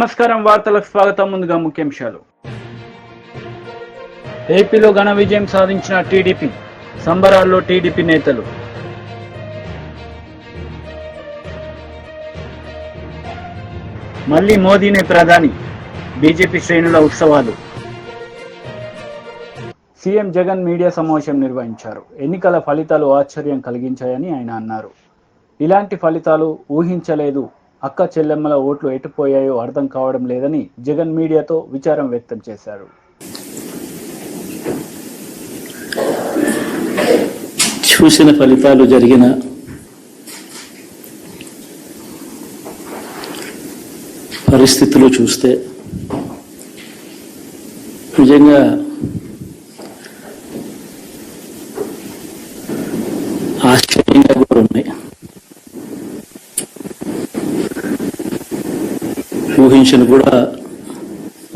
నమస్కారం, వార్తలకు స్వాగతం. ముందుగా ముఖ్యాంశాలు. ఏపీలో ఘన విజయం సాధించిన టీడీపీ, సంబరాల్లో టీడీపీ నేతలు. మళ్లీ మోదీనే ప్రధాని, బీజేపీ శ్రేణుల ఉత్సవాలు. సీఎం జగన్ మీడియా సమావేశం నిర్వహించారు. ఎన్నికల ఫలితాలు ఆశ్చర్యం కలిగించాయని ఆయన అన్నారు. ఇలాంటి ఫలితాలు ఊహించలేదు, అక్క చెల్లెమ్మల ఓట్లు ఎటుపోయాయో అర్థం కావడం లేదని జగన్ మీడియాతో విచారం వ్యక్తం చేశారు. చూసిన ఫలితాలు జరిగిన పరిస్థితులు చూస్తే నిజంగా ఆశ్చర్యంగా కూడా ఉన్నాయి.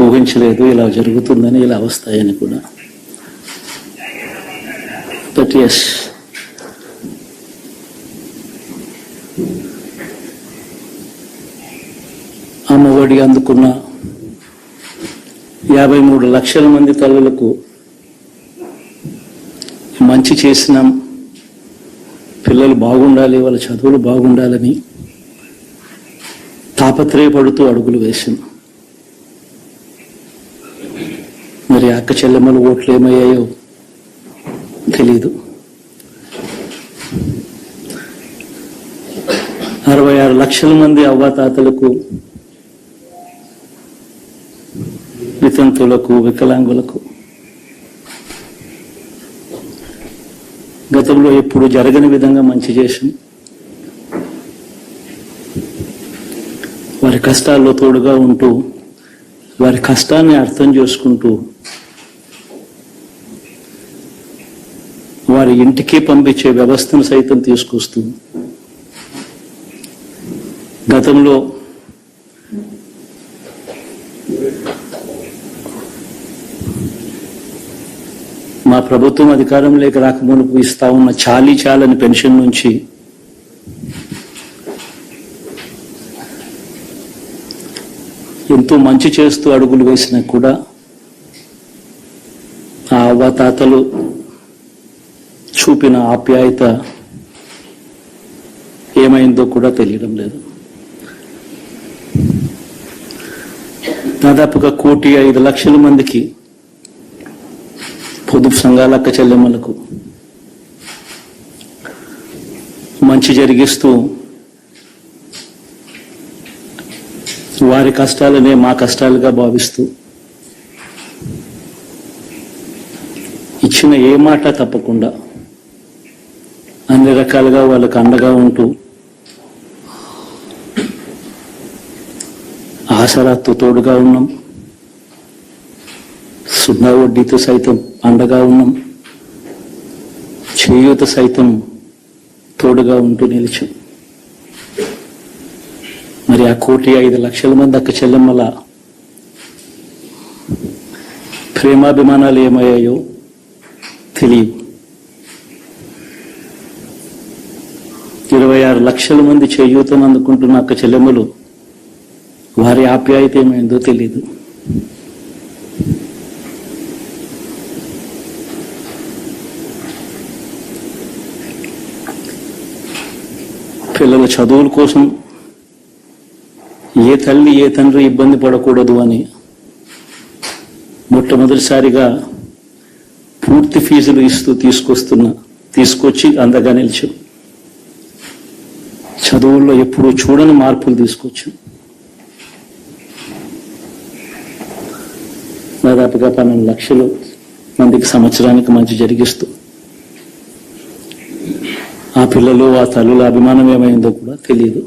ఊహించలేదు ఇలా జరుగుతుందని, ఇలా వస్తాయని కూడా. బట్ ఎస్, అమ్మఒడి అందుకున్న 53 లక్షల మంది తల్లులకు మంచి చేసినాం, పిల్లలు బాగుండాలి, వాళ్ళ చదువులు బాగుండాలని తాపత్రయపడుతూ అడుగులు వేసింది. మరి అక్క చెల్లెమ్మల ఓట్లు ఏమయ్యాయో తెలీదు. 66 లక్షల మంది అవ్వాతాతలకు, వితంతులకు, వికలాంగులకు గతంలో ఎప్పుడు జరగని విధంగా మంచి చేసింది. వారి కష్టాల్లో తోడుగా ఉంటూ, వారి కష్టాన్ని అర్థం చేసుకుంటూ, వారి ఇంటికి పంపించే వ్యవస్థను సైతం తీసుకొస్తూ, గతంలో మా ప్రభుత్వం అధికారంలోకి రాకమునుపు ఇస్తా ఉన్న చాలని పెన్షన్ నుంచి ఎంతో మంచి చేస్తూ అడుగులు వేసినా కూడా ఆ అవ్వాతాతలు చూపిన ఆప్యాయత ఏమైందో కూడా తెలియడం లేదు. దాదాపుగా 1,05,00,000 మందికి పొదుపు సంఘాల అక్క చెల్లెమ్మలకు మంచి జరిగిస్తూ, వారి కష్టాలనే మా కష్టాలుగా భావిస్తూ, ఇచ్చిన ఏ మాట తప్పకుండా అన్ని రకాలుగా వాళ్ళకు అండగా ఉంటూ, ఆసరాతో తోడుగా ఉన్నాం, సున్నా వడ్డీతో సైతం అండగా ఉన్నాం, చేయూత సైతం తోడుగా ఉంటూ నిలిచాం. మరి ఆ 1,05,00,000 మంది అక్క చెల్లెమ్మల ప్రేమాభిమానాలు ఏమయ్యాయో తెలియదు. 26 లక్షల మంది చేయూతను అందుకుంటున్న అక్క చెల్లెమ్మలు, వారి ఆప్యాయత ఏమైందో తెలియదు. పిల్లల చదువుల కోసం ఏ తల్లి ఏ తండ్రి ఇబ్బంది పడకూడదు అని మొట్టమొదటిసారిగా పూర్తి ఫీజులు ఇస్తూ తీసుకొచ్చి అందగా నిలిచాం. చదువుల్లో ఎప్పుడూ చూడని మార్పులు తీసుకొచ్చాం. దాదాపుగా 12 లక్షల మందికి సంవత్సరానికి మంచి జరిగిస్తూ, ఆ పిల్లలు ఆ తల్లుల అభిమానం ఏమైందో కూడా తెలియదు.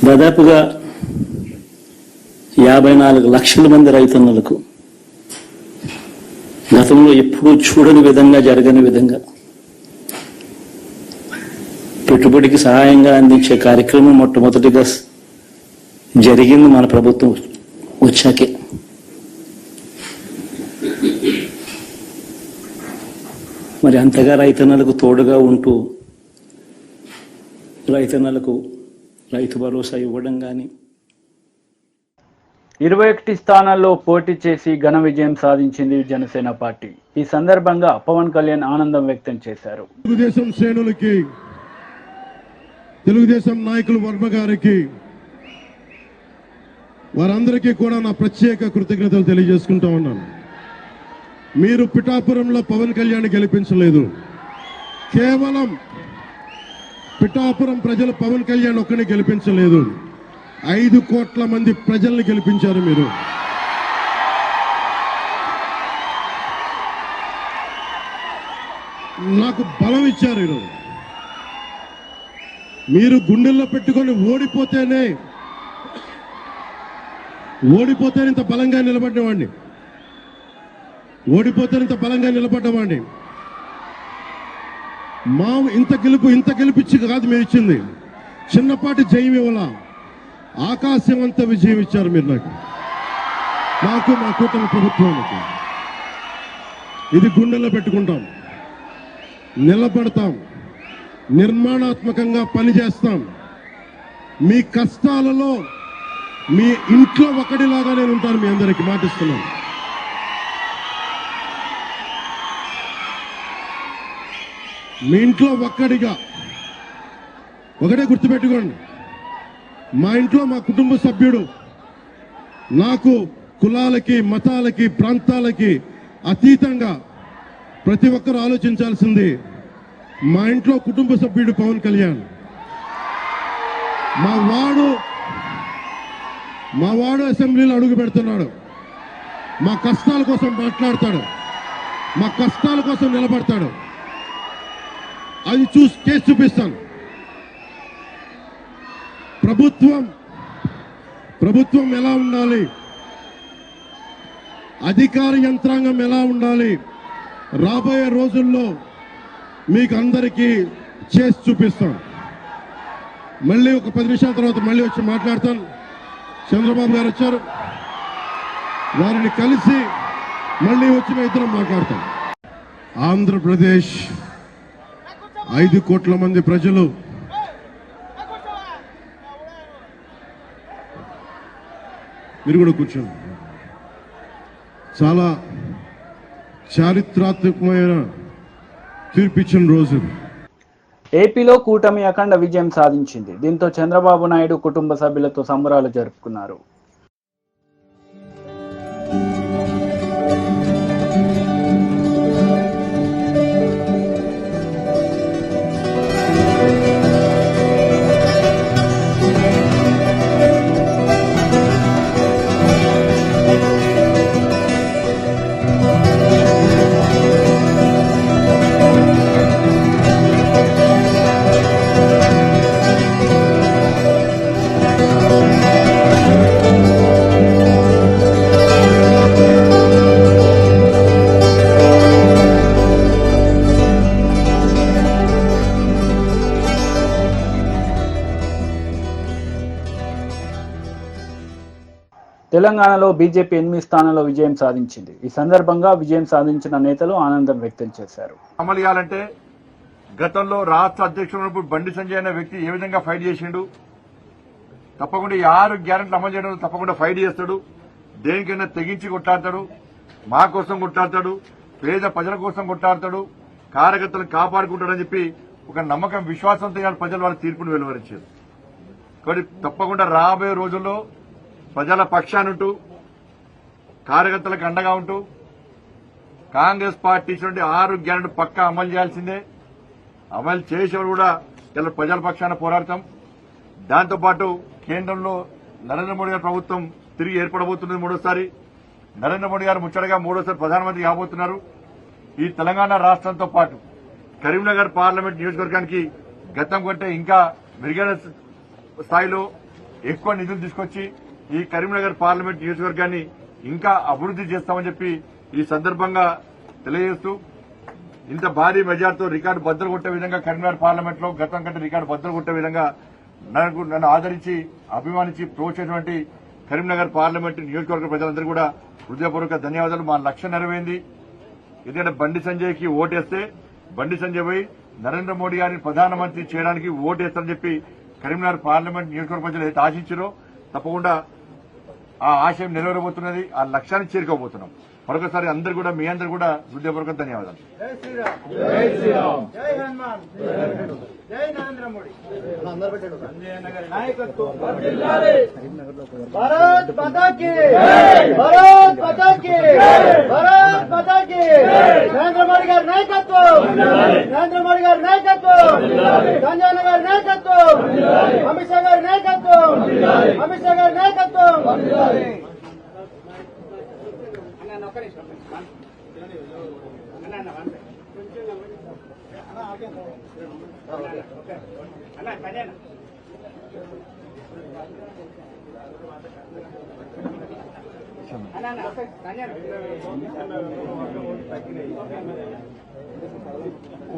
దాదాపుగా 54 లక్షల మంది రైతన్నలకు గతంలో ఎప్పుడూ చూడని విధంగా, జరగని విధంగా పెట్టుబడికి సహాయంగా అందించే కార్యక్రమం మొట్టమొదటిగా జరిగింది మన ప్రభుత్వం వచ్చాకే. మరి అంతగా రైతన్నలకు తోడుగా ఉంటూ రైతన్నలకు రైతు భరోసా ఇవ్వడం కానీ 21 స్థానాల్లో పోటీ చేసి ఘన విజయం సాధించింది జనసేన పార్టీ. ఈ సందర్భంగా పవన్ కళ్యాణ్ ఆనందం వ్యక్తం చేశారు. తెలుగుదేశం శ్రేణులకి, తెలుగుదేశం నాయకులు వర్మ గారికి, వారందరికీ కూడా నా ప్రత్యేక కృతజ్ఞతలు తెలియజేసుకుంటా ఉన్నాను. మీరు పిఠాపురంలో పవన్ కళ్యాణ్ గెలిపించలేదు. కేవలం పిఠాపురం ప్రజలు పవన్ కళ్యాణ్ ఒక్కని గెలిపించలేదు, 5 కోట్ల మంది ప్రజల్ని గెలిపించారు. మీరు నాకు బలం ఇచ్చారు. ఈరోజు మీరు గుండెల్లో పెట్టుకొని ఓడిపోతేనే ఇంత బలంగా నిలబడ్డవాడిని, మా ఇంత గెలిపించి కాదు మీరు ఇచ్చింది, చిన్నపాటి జయం ఇవ్వాల, ఆకాశం అంత విజయం ఇచ్చారు మీరు నాకు మా కూటమి ప్రభుత్వానికి. ఇది గుండెల్లో పెట్టుకుంటాం, నిలబడతాం, నిర్మాణాత్మకంగా పనిచేస్తాం. మీ కష్టాలలో మీ ఇంట్లో ఒకటిలాగా నేను ఉంటాను, మీ అందరికీ మాటిస్తున్నాను. మీ ఇంట్లో ఒక్కడిగా, ఒకటే గుర్తుపెట్టుకోండి, మా ఇంట్లో మా కుటుంబ సభ్యుడు, నాకు కులాలకి, మతాలకి, ప్రాంతాలకి అతీతంగా ప్రతి ఒక్కరు ఆలోచించాల్సింది, మా ఇంట్లో కుటుంబ సభ్యుడు పవన్ కళ్యాణ్. మా వాడు అసెంబ్లీలో అడుగు పెడుతున్నాడు, మా కష్టాల కోసం మాట్లాడతాడు, మా కష్టాల కోసం నిలబడతాడు. అది కేసు చూపిస్తాను. ప్రభుత్వం ఎలా ఉండాలి, అధికార యంత్రాంగం ఎలా ఉండాలి, రాబోయే రోజుల్లో మీకు అందరికీ చేసి చూపిస్తాను. మళ్ళీ ఒక 10 నిమిషాల తర్వాత మళ్ళీ వచ్చి మాట్లాడతాను. చంద్రబాబు గారు వచ్చారు, వారిని కలిసి మళ్ళీ వచ్చి మేము ఇద్దరం మాట్లాడతాం. ఆంధ్రప్రదేశ్ 5 కోట్ల మంది ప్రజలు మీరు కూడా కూర్చోండి. చాలా చారిత్రాత్మకమైన తీర్పిచ్చిన రోజు. ఏపీలో కూటమి అఖండ విజయం సాధించింది. దీంతో చంద్రబాబు నాయుడు కుటుంబ సభ్యులతో సంబరాలు జరుపుకున్నారు. తెలంగాణలో బీజేపీ 8 స్థానాల్లో విజయం సాధించింది. ఈ సందర్భంగా విజయం సాధించిన నేతలు ఆనందం వ్యక్తం చేశారు. అమలు చేయాలంటే గతంలో రాష్ట్ర అధ్యక్షుడు బండి సంజయ్ అనే వ్యక్తి ఏ విధంగా ఫైట్ చేసిండు, తప్పకుండా 6 గ్యారెంటీలు అమలు చేయడం తప్పకుండా ఫైట్ చేస్తాడు. దేనికైనా తెగించి కొట్లాడతాడు, మా కోసం కొట్లాడతాడు, పేద ప్రజల కోసం కొట్లాడతాడు, కార్యకర్తలను కాపాడుకుంటాడని చెప్పి ఒక నమ్మకం, విశ్వాసంతో ప్రజలు వాళ్ళ తీర్పును వెలువరించారు. కాబట్టి తప్పకుండా రాబోయే రోజుల్లో ప్రజల పక్షానుంటూ, కార్యకర్తలకు అండగా ఉంటూ, కాంగ్రెస్ పార్టీ నుండి 6 గ్యారెంటీ పక్కా అమలు చేయాల్సిందే. అమలు చేసేవారు కూడా ఇలా ప్రజల పక్షాన పోరాడతాం. దాంతోపాటు కేంద్రంలో నరేంద్ర మోడీ గారి ప్రభుత్వం తిరిగి ఏర్పడబోతున్నది. 3వ నరేంద్ర మోడీ గారు ముచ్చటగా 3వ ప్రధానమంత్రి కాబోతున్నారు. ఈ తెలంగాణ రాష్ట్రంతో పాటు కరీంనగర్ పార్లమెంట్ నియోజకవర్గానికి గతం కంటే ఇంకా మెరుగైన స్థాయిలో ఎక్కువ నిధులు తీసుకొచ్చి ఈ కరీంనగర్ పార్లమెంట్ నియోజకవర్గాన్ని ఇంకా అభివృద్ది చేస్తామని చెప్పి ఈ సందర్భంగా తెలియజేస్తూ, ఇంత భారీ మెజార్టీతో రికార్డు బద్దలు కొట్టే విధంగా కరీంనగర్ పార్లమెంట్ లో గతం కంటే రికార్డు బద్దలు కొట్టే విధంగా నన్ను ఆదరించి అభిమానించి ప్రోత్సహించినటువంటి కరీంనగర్ పార్లమెంట్ నియోజకవర్గ ప్రజలందరూ కూడా హృదయపూర్వక ధన్యవాదాలు. మా లక్ష్యం నెరవేరింది. ఎందుకంటే బండి సంజయ్కి ఓటేస్తే బండి సంజయ్ పోయి నరేంద్ర మోడీ గారిని ప్రధానమంత్రి చేయడానికి ఓటు వేస్తారని చెప్పి కరీంనగర్ పార్లమెంట్ నియోజకవర్గ ప్రజలు అయితే ఆశించారో తప్పకుండా ఆ ఆశయం నెరవేరబోతున్నది, ఆ లక్ష్యాన్ని చేరుకోబోతున్నాం. మరొకసారి అందరు కూడా మీ అందరు కూడా హృదయపూర్వక ధన్యవాదాలు. भारत माता की भारत माता की भारत माता की नरेंद्र मोदी गाరి నాయకత్వం నరేంద్ర మోడీ గారి నాయకత్వం సంజయ్ గారి నాయకత్వం అమిత్ షా గారి నాయకత్వం అమిత్ షా గారి నాయకత్వం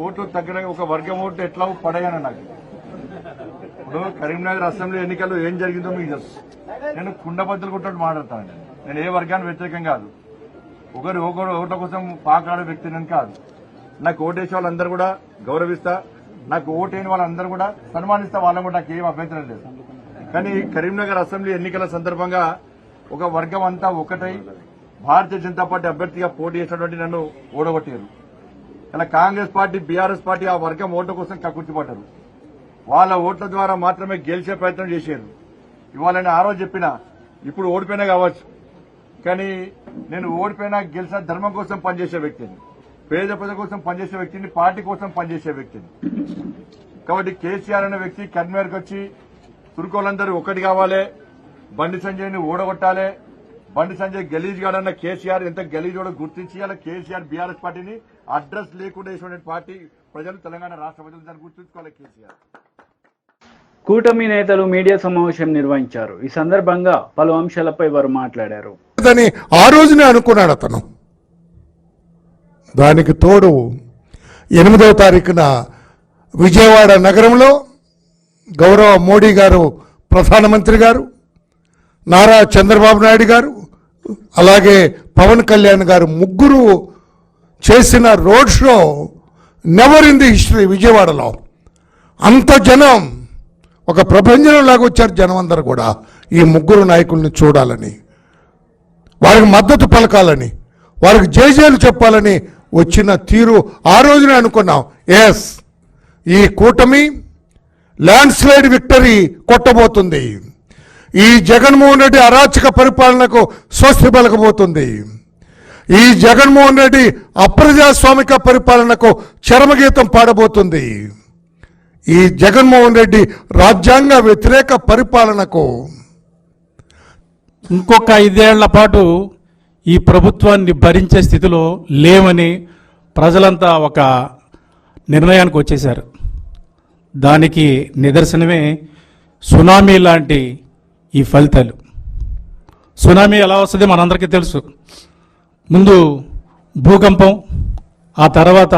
ఓట్లు తగ్గిన ఒక వర్గం ఓట్లు ఎట్లా పడాయని నాకు ఇప్పుడు కరీంనగర్ అసెంబ్లీ ఎన్నికల్లో ఏం జరిగిందో మీకు తెలుసు. నేను కుండబద్దలు కొట్టినట్టు మాట్లాడతాను. నేను ఏ వర్గానికి వ్యతిరేకం కాదు, ఒకరు ఓట్ల కోసం పాకాడే వ్యక్తి నేను కాదు. నాకు ఓటేసే వాళ్ళందరూ కూడా గౌరవిస్తా, నాకు ఓటైన వాళ్ళందరూ కూడా సన్మానిస్తా, వాళ్ళని కూడా నాకు ఏం అభ్యంతరం లేదు. కానీ కరీంనగర్ అసెంబ్లీ ఎన్నికల సందర్భంగా ఒక వర్గం అంతా ఒకటై భారతీయ జనతా పార్టీ అభ్యర్థిగా పోటీ చేసినటువంటి నన్ను ఓడగొట్టారు. ఇలా కాంగ్రెస్ పార్టీ, బీఆర్ఎస్ పార్టీ ఆ వర్గం ఓట్ల కోసం కక్కుర్తిపడ్డారు. వాళ్ళ ఓట్ల ద్వారా మాత్రమే గెలిచే ప్రయత్నం చేశారు. ఇవాళ నేను ఆ రోజు చెప్పినా, ఇప్పుడు ఓడిపోయినా కావచ్చు, కానీ నేను ఓడిపోయినా గెలిచిన ధర్మం కోసం పనిచేసే వ్యక్తిని, పేద ప్రజల కోసం పనిచేసే వ్యక్తిని, పార్టీ కోసం పనిచేసే వ్యక్తిని. కాబట్టి కేసీఆర్ అనే వ్యక్తి కరీంనగర్కి వచ్చి తుర్కోలందరూ ఒకటి కావాలి, బండి సంజయ్ని ఓడగొట్టాలి, బండి సంజయ్ గలీజ్ గాడన్న కేసీఆర్ ఎంత గలీజోడో గుర్తించి అలా కేసీఆర్ బీఆర్ఎస్ పార్టీని అడ్రస్ లేకుండా వేసిన పార్టీ ప్రజలు, తెలంగాణ రాష్ట్ర ప్రజలు దాన్ని గుర్తుంచుకోవాలి. కేసీఆర్ కూటమి నేతలు మీడియా సమావేశం నిర్వహించారు. ఈ సందర్భంగా పలు అంశాలపై వారు మాట్లాడారు. ఆ రోజునే అనుకున్నాడు అతను. దానికి తోడు 8వ తారీఖున విజయవాడ నగరంలో గౌరవ మోడీ గారు, ప్రధానమంత్రి గారు, నారా చంద్రబాబు నాయుడు గారు, అలాగే పవన్ కళ్యాణ్ గారు ముగ్గురు చేసిన road show never in the history. విజయవాడలో అంత జనం, ఒక ప్రభంజనంలాగా వచ్చారు జనం అందరూ కూడా ఈ ముగ్గురు నాయకుల్ని చూడాలని, వారికి మద్దతు పలకాలని, వారికి జయజయలు చెప్పాలని వచ్చిన తీరు ఆ రోజునే అనుకున్నాం. ఎస్, ఈ కూటమి ల్యాండ్ స్లైడ్ విక్టరీ కొట్టబోతుంది. ఈ జగన్మోహన్ రెడ్డి అరాచక పరిపాలనకు స్వస్తి పలకబోతుంది. ఈ జగన్మోహన్ రెడ్డి అప్రజాస్వామిక పరిపాలనకు చరమగీతం పాడబోతుంది. ఈ జగన్మోహన్ రెడ్డి రాజ్యాంగ వ్యతిరేక పరిపాలనకు ఇంకొక 5 ఏళ్ల పాటు ఈ ప్రభుత్వాన్ని భరించే స్థితిలో లేవని ప్రజలంతా ఒక నిర్ణయానికి వచ్చేశారు. దానికి నిదర్శనమే సునామీ లాంటి ఈ ఫలితాలు. సునామీ ఎలా వస్తుంది మనందరికీ తెలుసు. ముందు భూకంపం, ఆ తర్వాత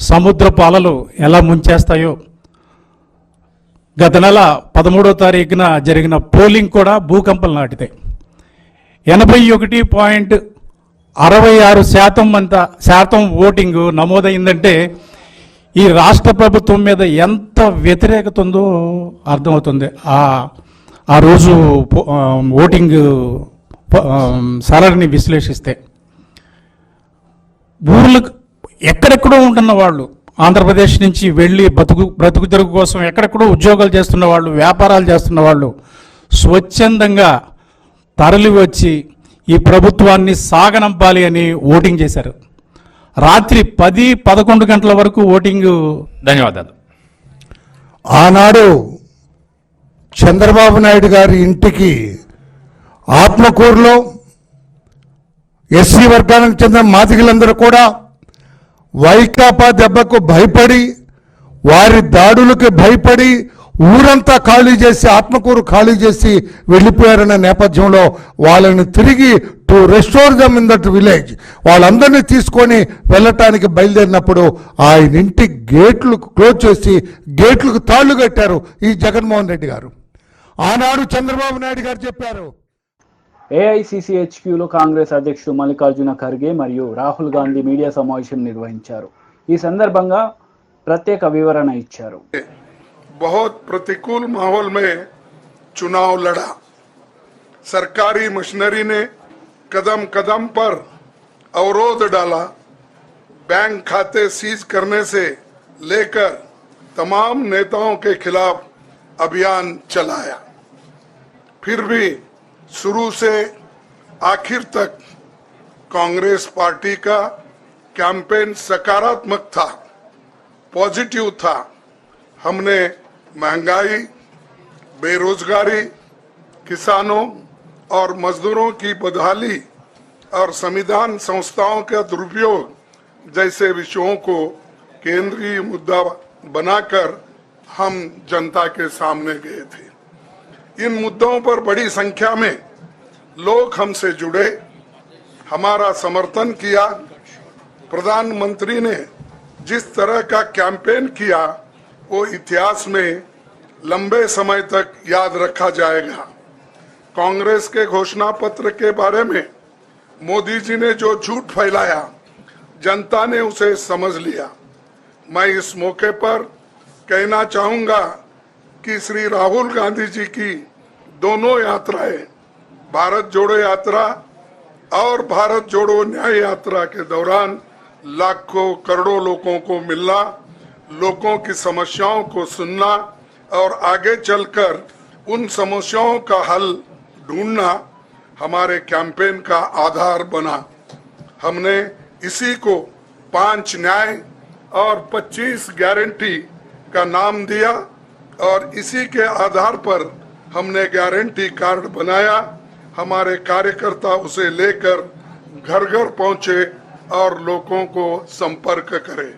సముద్రపు అలలు ఎలా ముంచేస్తాయో. గత నెల 13వ తారీఖున జరిగిన పోలింగ్ కూడా భూకంపం నాటితే 81.66% ఓటింగ్ నమోదైందంటే ఈ రాష్ట్ర ప్రభుత్వం మీద ఎంత వ్యతిరేకత ఉందో అర్థమవుతుంది. ఆ రోజు ఓటింగ్ సరళిని విశ్లేషిస్తే ఊర్లకు ఎక్కడెక్కడో ఉంటున్న వాళ్ళు, ఆంధ్రప్రదేశ్ నుంచి వెళ్ళి బ్రతుకు తెరుగు కోసం ఎక్కడెక్కడో ఉద్యోగాలు చేస్తున్న వాళ్ళు, వ్యాపారాలు చేస్తున్న వాళ్ళు స్వచ్ఛందంగా తరలి వచ్చి ఈ ప్రభుత్వాన్ని సాగనంపాలి అని ఓటింగ్ చేశారు. రాత్రి 10-11 గంటల వరకు ఓటింగ్. ధన్యవాదాలు. ఆనాడు చంద్రబాబు నాయుడు గారి ఇంటికి ఆత్మకూరులో ఎస్సీ వర్గానికి చెందిన మాదిగలందరూ కూడా వైకాపా దెబ్బకు భయపడి, వారి దాడులకు భయపడి ఊరంతా ఖాళీ చేసి, ఆత్మకూరు ఖాళీ చేసి వెళ్ళిపోయారన్న నేపథ్యంలో వాళ్ళని తిరిగి to restore them in that village, వాళ్ళందరినీ తీసుకొని వెళ్ళటానికి బయలుదేరినప్పుడు ఆయన ఇంటి గేట్లు క్లోజ్ చేసి గేట్లకు తాళ్లు కట్టారు ఈ జగన్మోహన్ రెడ్డి గారు. ఆనాడు చంద్రబాబు నాయుడు గారు చెప్పారు. ఏఐసిసిహెచ్క్యూలో కాంగ్రెస్ అధ్యక్షుడు మల్లికార్జున ఖర్గే మరియు రాహుల్ గాంధీ మీడియా సమావేశం నిర్వహించారు. ఈ సందర్భంగా ప్రత్యేక వివరణ ఇచ్చారు. बहुत प्रतिकूल माहौल में चुनाव लड़ा। सरकारी मशीनरी ने कदम कदम पर अवरोध डाला। बैंक खाते सीज करने से लेकर तमाम नेताओं के खिलाफ अभियान चलाया। फिर भी शुरू से आखिर तक कांग्रेस पार्टी का कैंपेन सकारात्मक था, पॉजिटिव था। हमने महंगाई, बेरोजगारी, किसानों और मजदूरों की बदहाली और संविधान संस्थाओं का दुरुपयोग जैसे विषयों को केंद्रीय मुद्दा बनाकर हम जनता के सामने गए थे। इन मुद्दों पर बड़ी संख्या में लोग हमसे जुड़े, हमारा समर्थन किया। प्रधानमंत्री ने जिस तरह का कैंपेन किया वो इतिहास में लंबे समय तक याद रखा जाएगा। कांग्रेस के घोषणा पत्र के बारे में मोदी जी ने जो झूठ फैलाया, जनता ने उसे समझ लिया। मैं इस मौके पर कहना चाहूंगा कि श्री राहुल गांधी जी की दोनों यात्राएं, भारत जोड़ो यात्रा और भारत जोड़ो न्याय यात्रा के दौरान लाखों करोड़ों लोगों को मिलना, लोगों की समस्याओं को सुनना और आगे चलकर उन समस्याओं का हल ढूंढना हमारे कैंपेन का आधार बना। हमने इसी को 5 न्याय और 25 गारंटी का नाम दिया और इसी के आधार पर हमने गारंटी कार्ड बनाया। हमारे कार्यकर्ता उसे लेकर घर घर पहुंचे और लोगों को संपर्क करे।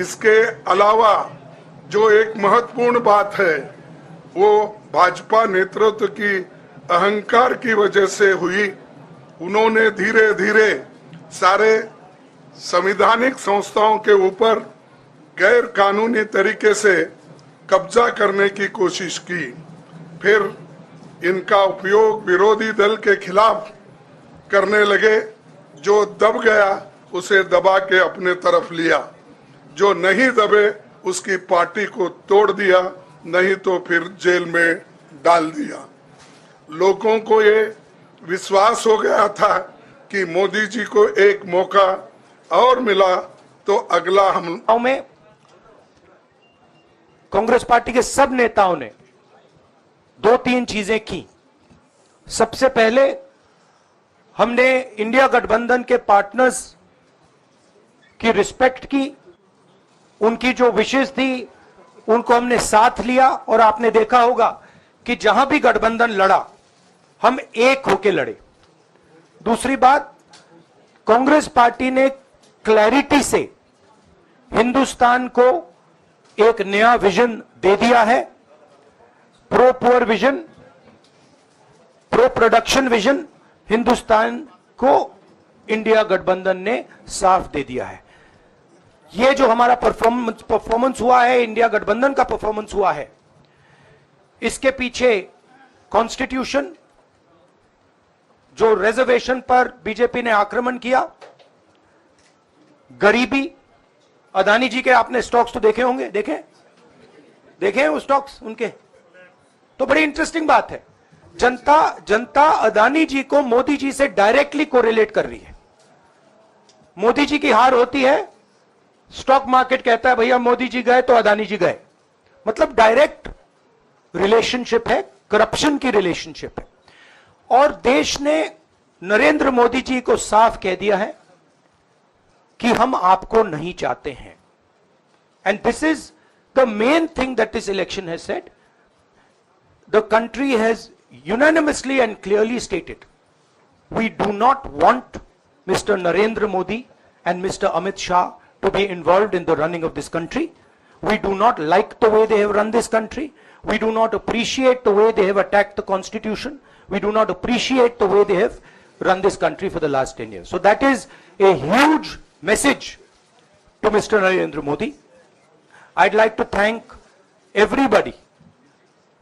इसके अलावा जो एक महत्वपूर्ण बात है वो भाजपा नेतृत्व की अहंकार की वजह से हुई। उन्होंने धीरे धीरे सारे संवैधानिक संस्थाओं के ऊपर गैर कानूनी तरीके से कब्जा करने की कोशिश की। फिर इनका उपयोग विरोधी दल के खिलाफ करने लगे। जो दब गया उसे दबा के अपने तरफ लिया, जो नहीं दबे उसकी पार्टी को तोड़ दिया, नहीं तो फिर जेल में डाल दिया। लोगों को ये विश्वास हो गया था कि मोदी जी को एक मौका और मिला तो अगला हम में कांग्रेस पार्टी के सब नेताओं ने 2-3 चीजें की। सबसे पहले हमने इंडिया गठबंधन के पार्टनर्स की रिस्पेक्ट की, उनकी जो विशेष थी उनको हमने साथ लिया और आपने देखा होगा कि जहां भी गठबंधन लड़ा हम एक होकर लड़े। दूसरी बात, कांग्रेस पार्टी ने क्लैरिटी से हिंदुस्तान को एक नया विजन दे दिया है। Pro poor vision, pro production vision Hindustan को इंडिया गठबंधन ने साफ दे दिया है। ये जो हमारा परफॉर्मेंस हुआ है, इंडिया गठबंधन का परफॉर्मेंस हुआ है, इसके पीछे कॉन्स्टिट्यूशन, जो रिजर्वेशन पर बीजेपी ने आक्रमण किया, गरीबी, अदानी जी के आपने स्टॉक्स तो देखे होंगे, देखे हैं वो स्टॉक्स उनके, तो बड़ी इंटरेस्टिंग बात है। जनता अदानी जी को मोदी जी से डायरेक्टली कोरिलेट कर रही है। मोदी जी की हार होती है, स्टॉक मार्केट कहता है भैया मोदी जी गए तो अदानी जी गए। मतलब डायरेक्ट रिलेशनशिप है, करप्शन की रिलेशनशिप है। और देश ने नरेंद्र मोदी जी को साफ कह दिया है कि हम आपको नहीं चाहते हैं। And this is the main thing that this election has said. The country has unanimously and clearly stated, we do not want Mr. Narendra Modi and Mr. Amit Shah to be involved in the running of this country. We do not like the way they have run this country. We do not appreciate the way they have attacked the constitution. We do not appreciate the way they have run this country for the last 10 years. So that is a huge message to Mr. Narendra Modi. I'd like to thank everybody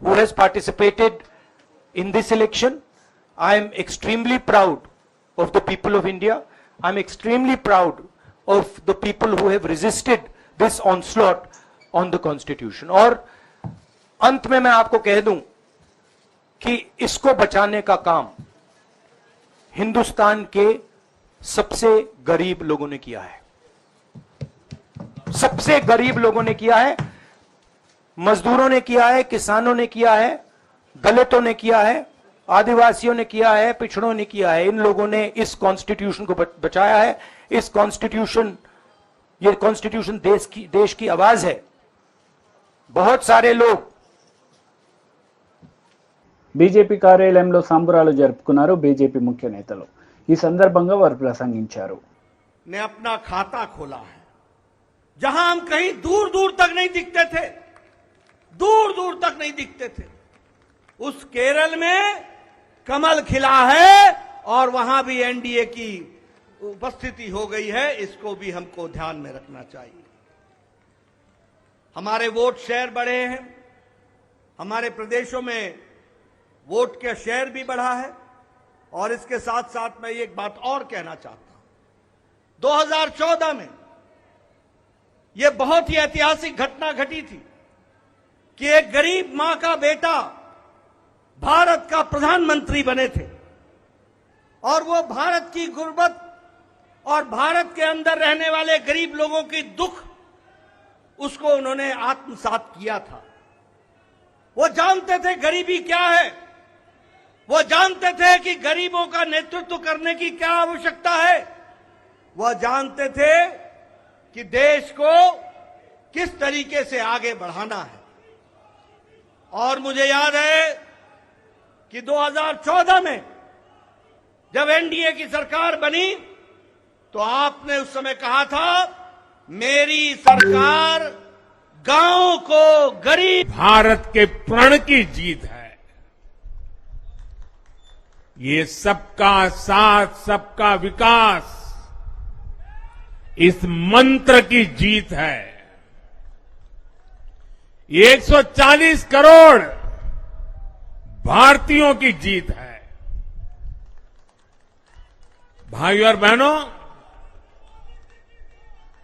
who has participated in this election. I am extremely proud of the people of India. I'm extremely proud of the people who have resisted this onslaught on the constitution. और अंत में मैं आपको कह दूं कि इसको बचाने का काम हिंदुस्तान के सबसे गरीब लोगों ने किया है, सबसे गरीब लोगों ने किया है, मजदूरों ने किया है, किसानों ने किया है, दलितों ने किया है, आदिवासियों ने किया है, पिछड़ों ने किया है। इन लोगों ने इस कॉन्स्टिट्यूशन को बचाया है। इस कॉन्स्टिट्यूशन, ये कॉन्स्टिट्यूशन देश की आवाज है। बहुत सारे लोग బీజేపీ కార్యాలయంలో సంబరాలు జరుపుకున్నారు బీజేపీ ముఖ్య నేతలు। ఈ సందర్భంగా వారు ప్రసంగించారు। ने अपना खाता खोला है जहां हम कहीं दूर दूर तक नहीं दिखते थे, दूर दूर तक नहीं दिखते थे, उस केरल में कमल खिला है और वहां भी एनडीए की उपस्थिति हो गई है। इसको भी हमको ध्यान में रखना चाहिए। हमारे वोट शेयर बढ़े हैं, हमारे प्रदेशों में वोट का शेयर भी बढ़ा है। और इसके साथ साथ मैं एक बात और कहना चाहता हूं, 2014 में यह बहुत ही ऐतिहासिक घटना घटी थी कि एक गरीब मां का बेटा भारत का प्रधानमंत्री बने थे और वो भारत की गुर्बत और भारत के अंदर रहने वाले गरीब लोगों की दुख उसको उन्होंने आत्मसात किया था। वो जानते थे गरीबी क्या है, वो जानते थे कि गरीबों का नेतृत्व करने की क्या आवश्यकता है, वह जानते थे कि देश को किस तरीके से आगे बढ़ाना है। और मुझे याद है कि 2014 में जब एनडीए की सरकार बनी तो आपने उस समय कहा था, मेरी सरकार गांव को गरीब, भारत के प्रण की जीत है। ये सबका साथ सबका विकास इस मंत्र की जीत है। ये 140 करोड़ भारतीयों की जीत है। भाइयों और बहनों,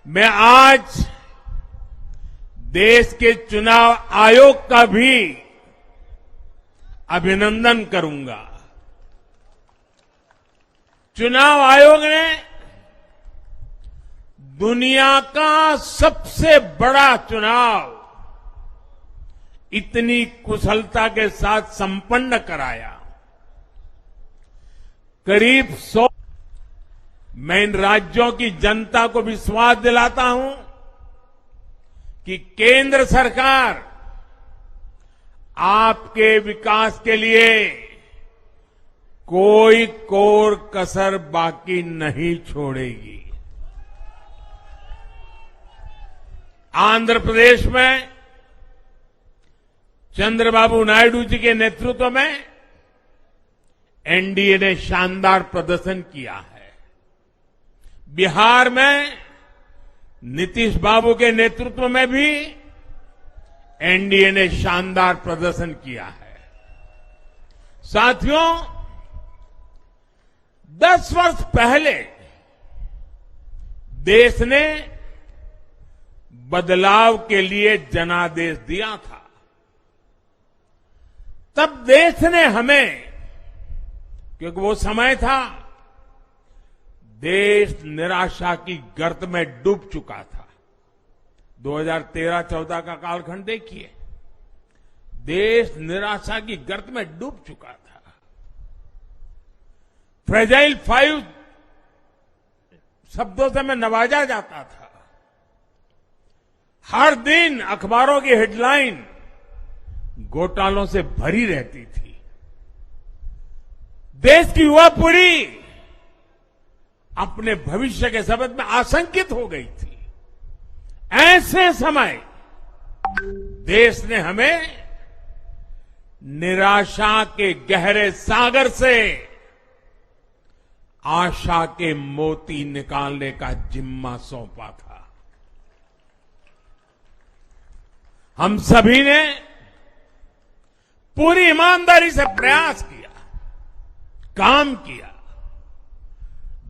मैं आज देश के चुनाव आयोग का भी अभिनंदन करूंगा। चुनाव आयोग ने दुनिया का सबसे बड़ा चुनाव इतनी कुशलता के साथ संपन्न कराया। करीब 100 मैं इन राज्यों की जनता को विश्वास दिलाता हूं कि केंद्र सरकार आपके विकास के लिए कोई कोर कसर बाकी नहीं छोड़ेगी। आंध्र प्रदेश में चंद्रबाबू नायडू जी के नेतृत्व में एनडीए ने शानदार प्रदर्शन किया है। बिहार में नीतीश बाबू के नेतृत्व में भी एनडीए ने शानदार प्रदर्शन किया है। साथियों, 10 वर्ष पहले देश ने बदलाव के लिए जनादेश दिया था। तब देश ने हमें, क्योंकि वो समय था देश निराशा की गर्त में डूब चुका था। 2013-14 का कालखंड देखिए, देश निराशा की गर्त में डूब चुका था। फ्रेजाइल 5 शब्दों से मैं नवाजा जाता था। हर दिन अखबारों की हेडलाइन घोटालों से भरी रहती थी। देश की युवा पीढ़ी अपने भविष्य के संबंध में आशंकित हो गई थी। ऐसे समय देश ने हमें निराशा के गहरे सागर से आशा के मोती निकालने का जिम्मा सौंपा था। हम सभी ने पूरी ईमानदारी से प्रयास किया, काम किया।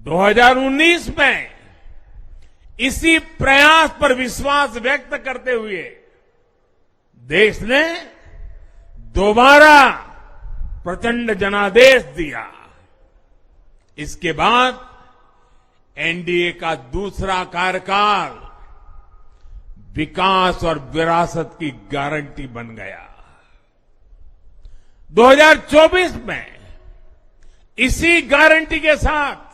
2019 में इसी प्रयास पर विश्वास व्यक्त करते हुए देश ने दोबारा प्रचंड जनादेश दिया। इसके बाद एनडीए का दूसरा कार्यकाल विकास और विरासत की गारंटी बन गया। 2024 में इसी गारंटी के साथ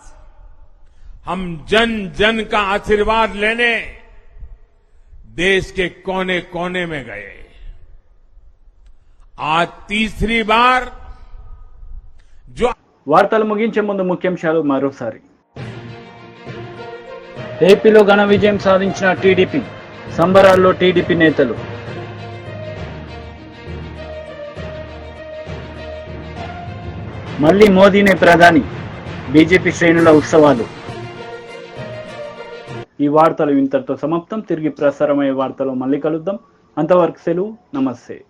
हम जन जन का आशीर्वाद लेने देश के कोने कोने में गए। आज तीसरी बार जो వార్తలు ముగించే ముందు ముఖ్యాంశాలు మరోసారి. ఏపీలో ఘన విజయం సాధించిన టీడీపీ, సంబరాల్లో టీడీపీ నేతలు. మళ్లీ మోదీనే ప్రధాని, బీజేపీ శ్రేణుల ఉత్సవాలు. ఈ వార్తలు ఇంతటితో సమాప్తం. తిరిగి ప్రసారమయ్యే వార్తలు మళ్ళీ కలుద్దాం. అంతవరకు సెలవు. నమస్తే.